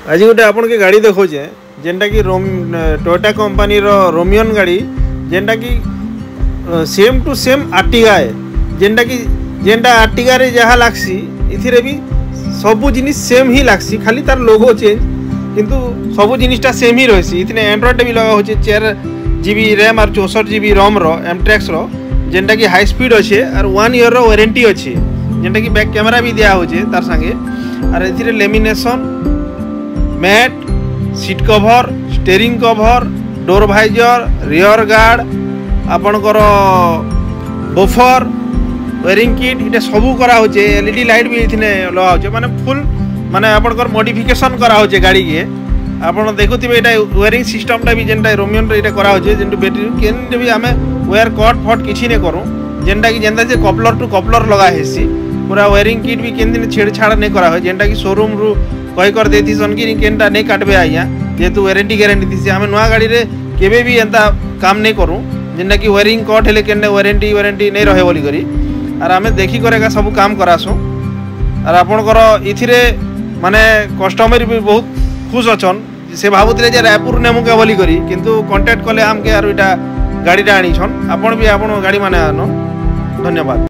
आज गोटे आपन के गाड़ी देखोचे जेनटा कि टोयोटा कंपनी रो रोमियन गाड़ी जेनटा कि सेम टू सेम आर्टिगा है जेनटा आर्टिगा रे जहाँ लागसी इथिरे भी सबू जिनिस सेम ही लागसी खाली तार लोगो चेंज किंतु सबू जिनिसटा सेम ही रही इतने एंड्रॉइड भी लगा हो 4 GB रैम और 64 GB रोम रो एमट्रेक्स रो जेनटा कि हाई स्पीड अच्छे और 1 ईयर रो वारंटी अच्छे जेनटा कि बैक कैमेरा भी दिया हो तार संगे और इथिरे lamination mat seat cover steering cover door visor rear guard आपणकर बफर वेयरिंग किट इटा सबू करा होचे एलईडी लाइट भी इथने लगा होचे माने फुल माने आपणकर मॉडिफिकेशन करा होचे गाड़ी के आपण देखुथिबे एटा वेयरिंग सिस्टम टा भी जेनटा रोमियन रे एटा करा होचे जेंटू बैटरी केन भी हमें वेयर कट फट किछि ने करू जेनटा कि जेंदा जे कपलर टू कपलर लगा हेसी पूरा वेयरिंग किट भी केन दिन छेड़छाड़ नहीं करा हो जेनटा कि शोरूम रु कही कर देती सन कि केनटा नहीं काटबे आज्ञा जेहेतु वारंटी गारंटी थी आम नुआ गाड़ी रे केबे भी एंता काम नहीं करूँ जेनटा कि वेयरिंग कट हेले केने वारंटी नहीं रहे बोली करी और आम देखी कर सब काम करासु और आपणकर इथिरे माने कस्टमर भी बहुत खुश अच्छन से भावुले जे रायपुर नेमु के बोली करी किंतु कांटेक्ट कले आमके आर इटा गाड़ीटा आनीछन आपण भी आपण गाड़ी माने आनो धन्यवाद।